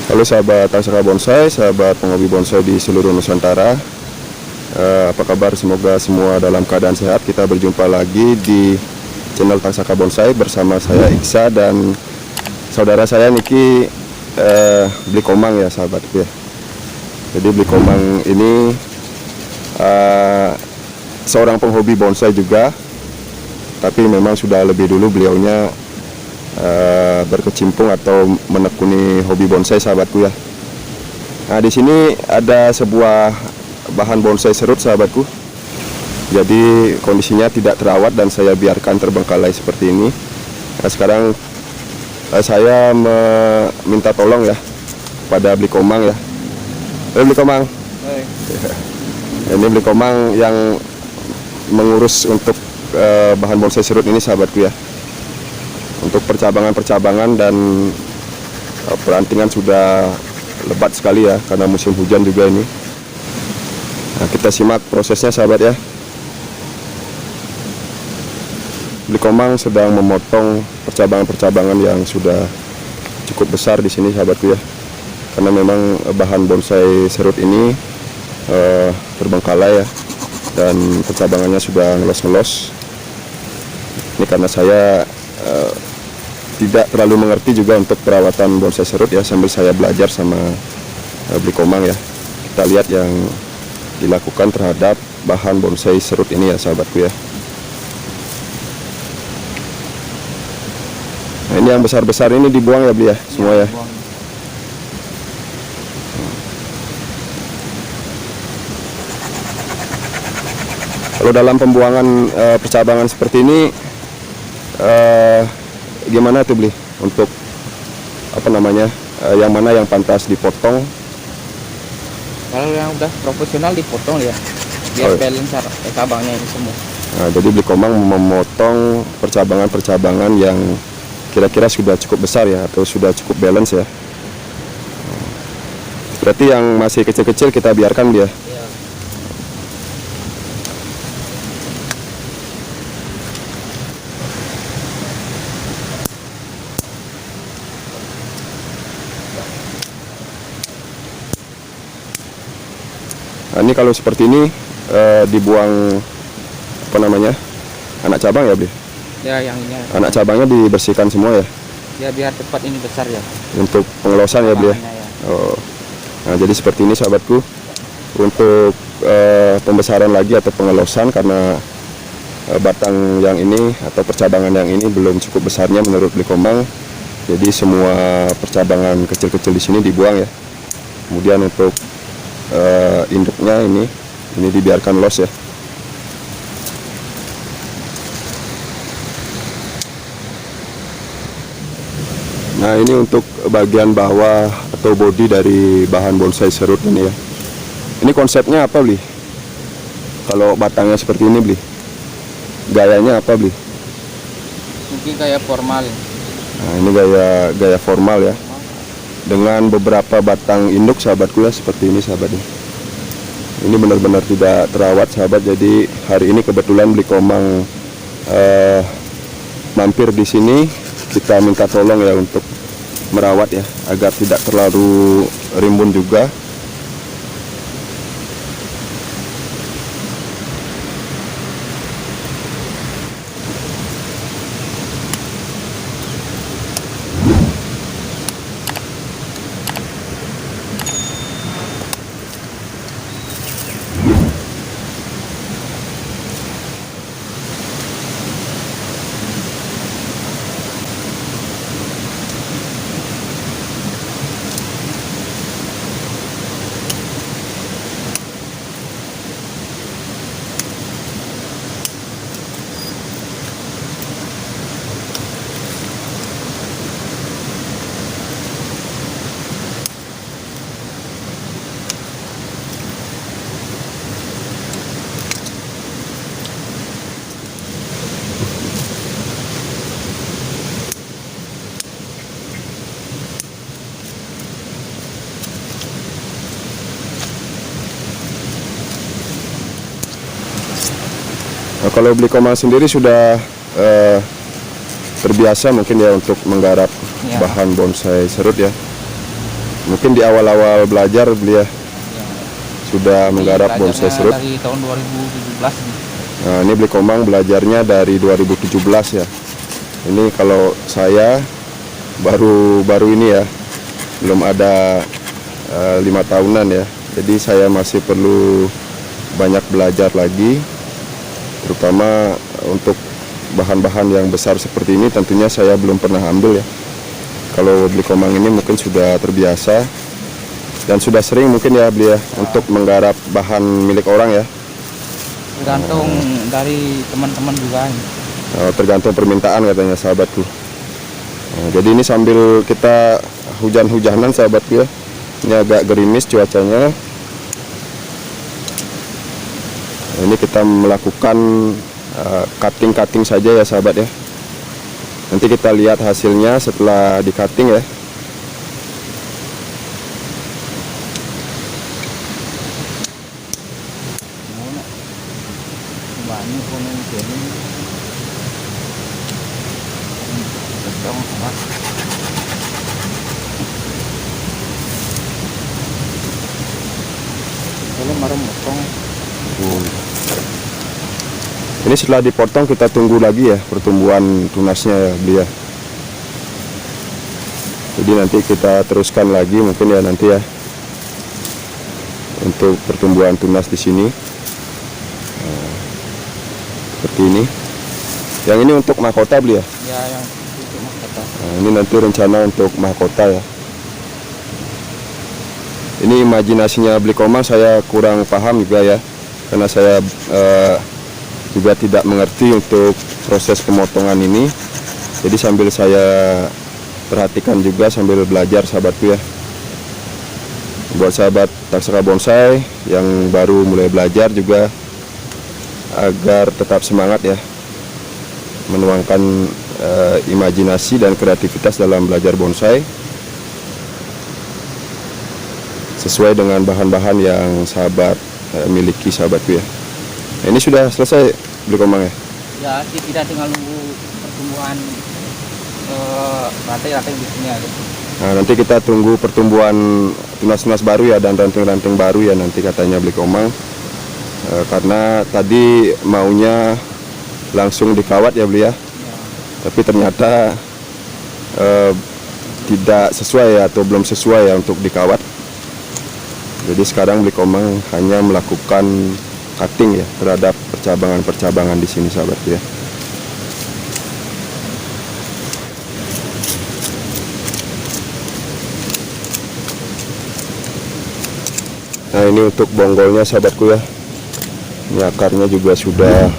Halo sahabat Tangsaka Bonsai, sahabat penghobi bonsai di seluruh Nusantara. Apa kabar? Semoga semua dalam keadaan sehat. Kita berjumpa lagi di channel Tangsaka Bonsai bersama saya Iksa dan saudara saya Niki Beli Komang ya sahabatku ya. Jadi Beli Komang ini seorang penghobi bonsai juga, tapi memang sudah lebih dulu beliaunya berkecimpung atau menekuni hobi bonsai sahabatku ya. Nah, di sini ada sebuah bahan bonsai serut sahabatku. Jadi kondisinya tidak terawat dan saya biarkan terbengkalai seperti ini. Nah, sekarang saya meminta tolong ya pada Beli Komang ya. Beli Komang. Hai. Ini Beli Komang yang mengurus untuk bahan bonsai serut ini sahabatku ya. Untuk percabangan-percabangan dan perantingan sudah lebat sekali ya, karena musim hujan juga ini. Nah, kita simak prosesnya sahabat ya. Beli Komang sedang memotong percabangan-percabangan yang sudah cukup besar di sini sahabatku ya. Karena memang bahan bonsai serut ini terbengkalai ya, dan percabangannya sudah ngelos-ngelos. Ini karena saya tidak terlalu mengerti juga untuk perawatan bonsai serut ya, sambil saya belajar sama Beli Komang ya. Kita lihat yang dilakukan terhadap bahan bonsai serut ini ya sahabatku ya. Nah, ini yang besar-besar ini dibuang ya Beli ya, semua ya. Kalau dalam pembuangan percabangan seperti ini gimana tuh Beli untuk apa namanya, yang mana yang pantas dipotong? Kalau yang udah profesional dipotong ya, biar balance cabangnya ini semua. Nah, jadi Beli Komang memotong percabangan-percabangan yang kira-kira sudah cukup besar ya, atau sudah cukup balance ya. Berarti yang masih kecil-kecil kita biarkan dia. Ya. Nah, ini kalau seperti ini dibuang apa namanya, anak cabang ya Beli? Ya, yang ini. Anak cabangnya dibersihkan semua ya? Ya, biar cepat ini besar ya. Untuk pengelosan ya Beli ya? Cabangnya ya. Oh. Nah, jadi seperti ini sahabatku. Untuk pembesaran lagi atau pengelosan, karena batang yang ini atau percabangan yang ini belum cukup besarnya menurut Beli Komang. Jadi semua percabangan kecil-kecil di sini dibuang ya. Kemudian untuk induknya ini dibiarkan los ya. Nah, ini untuk bagian bawah atau bodi dari bahan bonsai serut ini ya. Ini konsepnya apa Beli? Kalau batangnya seperti ini Beli, gayanya apa Beli? Mungkin kayak formal. Nah, ini gaya formal ya, dengan beberapa batang induk sahabatku ya, seperti ini sahabatnya. Ini benar-benar tidak terawat sahabat. Jadi hari ini kebetulan Beli Komang mampir di sini. Kita minta tolong ya untuk merawat ya, agar tidak terlalu rimbun juga. Nah, kalau Beli Komang sendiri sudah terbiasa mungkin ya untuk menggarap Ya. bahan bonsai serut ya. Mungkin di awal-awal belajar beliau Ya, sudah menggarap belajarnya bonsai serut. dari tahun 2017 nih. Nah, ini Bli Komang belajarnya dari 2017 ya. Ini kalau saya baru ini ya, belum ada 5 tahunan ya. Jadi saya masih perlu banyak belajar lagi, terutama untuk bahan-bahan yang besar seperti ini tentunya saya belum pernah ambil ya. Kalau Bli Komang ini mungkin sudah terbiasa dan sudah sering mungkin ya beliau untuk menggarap bahan milik orang ya. Tergantung dari teman-teman juga. Tergantung permintaan katanya sahabatku. Nah, jadi ini sambil kita hujan-hujanan sahabatku ya. Ini agak gerimis cuacanya. Nah, ini kita melakukan cutting-cutting saja ya sahabat ya. Nanti kita lihat hasilnya setelah di cutting ya. Banyak konon sini. Betul, Mas. Kalau marah motong. Ini setelah dipotong kita tunggu lagi ya pertumbuhan tunasnya ya beliau. Jadi nanti kita teruskan lagi mungkin ya nanti ya untuk pertumbuhan tunas di sini. Nah, seperti ini. Yang ini untuk mahkota beliau. Ya, yang itu Mas kata. Nah, ini nanti rencana untuk mahkota ya. Ini imajinasinya Bli Komang saya kurang paham juga ya, karena saya juga tidak mengerti untuk proses pemotongan ini. Jadi sambil saya perhatikan juga sambil belajar sahabatku ya. Buat sahabat Taksaka Bonsai yang baru mulai belajar juga agar tetap semangat ya, menuangkan imajinasi dan kreativitas dalam belajar bonsai sesuai dengan bahan-bahan yang sahabat miliki sahabatku ya. Nah, ini sudah selesai Bli Komang ya? Ya, tidak tinggal nunggu pertumbuhan rantai-rantai di sini aja. Nah, nanti kita tunggu pertumbuhan tunas-tunas baru ya dan ranting-ranting baru ya nanti katanya Bli Komang. Karena tadi maunya langsung dikawat ya beliau ya. Tapi ternyata tidak sesuai ya, atau belum sesuai ya untuk dikawat. Jadi sekarang Bli Komang hanya melakukan cutting ya terhadap percabangan-percabangan di sini sahabat ya. Nah, ini untuk bonggolnya sahabatku ya. Ini akarnya juga sudah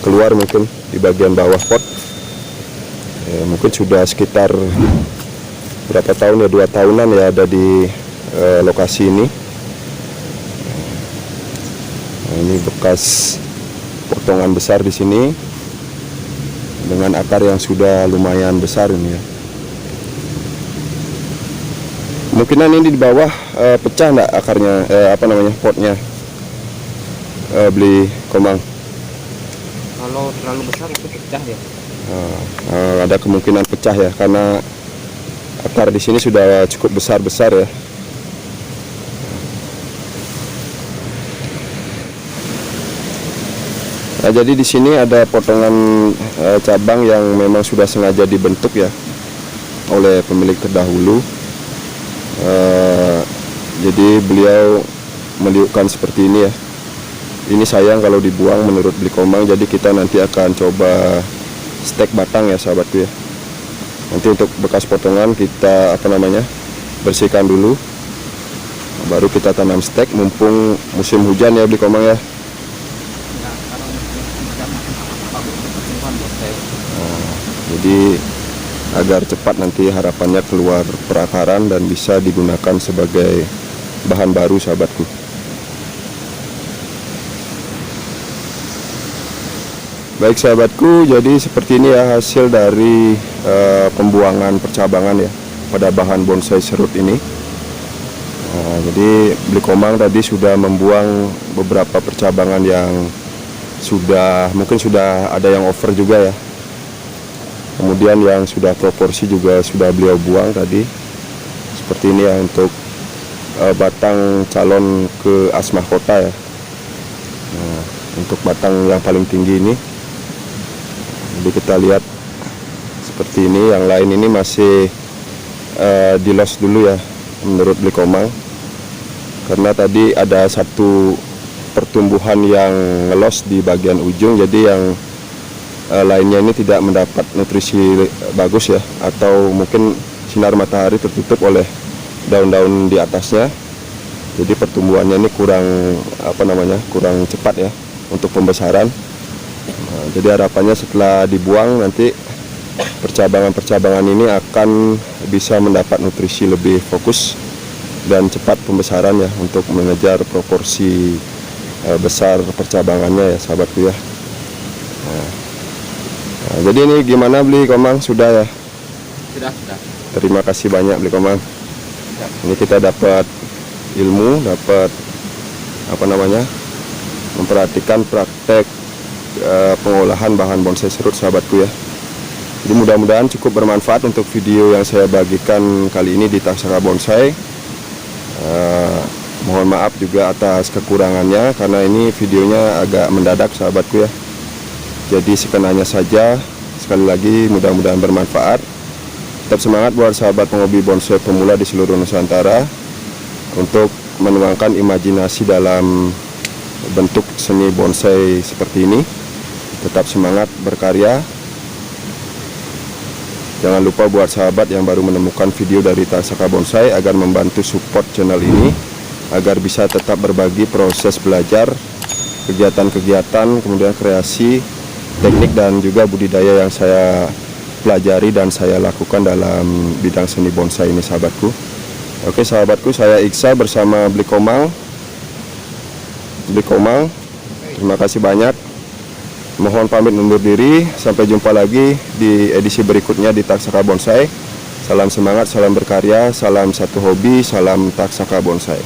keluar mungkin di bagian bawah pot. Mungkin sudah sekitar berapa tahun ya, 2 tahunan ya ada di lokasi ini. Nah, ini bekas potongan besar di sini dengan akar yang sudah lumayan besar ini ya. Kemungkinan ini di bawah pecah enggak akarnya, potnya Bli Komang? Kalau terlalu besar itu pecah ya. Ada kemungkinan pecah ya karena akar di sini sudah cukup besar-besar ya. Nah, jadi di sini ada potongan cabang yang memang sudah sengaja dibentuk ya oleh pemilik terdahulu. Jadi beliau meliukkan seperti ini ya. Ini sayang kalau dibuang menurut Bli Komang. Jadi kita nanti akan coba stek batang ya sahabatku ya. Nanti untuk bekas potongan kita bersihkan dulu, baru kita tanam stek mumpung musim hujan ya Bli Komang ya. Jadi agar cepat nanti harapannya keluar perakaran dan bisa digunakan sebagai bahan baru sahabatku. Baik sahabatku, jadi seperti ini ya hasil dari pembuangan percabangan ya pada bahan bonsai serut ini. Nah, jadi Bli Komang tadi sudah membuang beberapa percabangan yang mungkin sudah ada yang over juga ya. Kemudian yang sudah proporsi juga sudah beliau buang tadi seperti ini ya untuk batang calon ke asmah kota ya. Nah, untuk batang yang paling tinggi ini, jadi kita lihat seperti ini. Yang lain ini masih dilos dulu ya menurut Bli Komang, karena tadi ada satu pertumbuhan yang ngelos di bagian ujung, jadi yang lainnya ini tidak mendapat nutrisi bagus ya, atau mungkin sinar matahari tertutup oleh daun-daun di atasnya, jadi pertumbuhannya ini kurang kurang cepat ya untuk pembesaran. Nah, jadi harapannya setelah dibuang nanti percabangan-percabangan ini akan bisa mendapat nutrisi lebih fokus dan cepat pembesaran ya, untuk mengejar proporsi besar percabangannya ya sahabatku ya. Nah, jadi ini gimana Bli Komang, sudah ya? Sudah. Terima kasih banyak Bli Komang. Ini kita dapat ilmu, dapat memperhatikan praktek pengolahan bahan bonsai serut sahabatku ya. Jadi mudah-mudahan cukup bermanfaat untuk video yang saya bagikan kali ini di Taksaka Bonsai. Mohon maaf juga atas kekurangannya, karena ini videonya agak mendadak sahabatku ya. Jadi sekenanya saja. Sekali lagi mudah-mudahan bermanfaat. Tetap semangat buat sahabat penghobi bonsai pemula di seluruh Nusantara untuk menuangkan imajinasi dalam bentuk seni bonsai seperti ini. Tetap semangat berkarya. Jangan lupa buat sahabat yang baru menemukan video dari Taksaka Bonsai agar membantu support channel ini, agar bisa tetap berbagi proses belajar, kegiatan-kegiatan, kemudian kreasi, teknik dan juga budidaya yang saya pelajari dan saya lakukan dalam bidang seni bonsai ini sahabatku. Oke sahabatku, saya Iksa bersama Bli Komang. Terima kasih banyak. Mohon pamit undur diri. Sampai jumpa lagi di edisi berikutnya di Taksaka Bonsai. Salam semangat, salam berkarya, salam satu hobi, salam Taksaka Bonsai.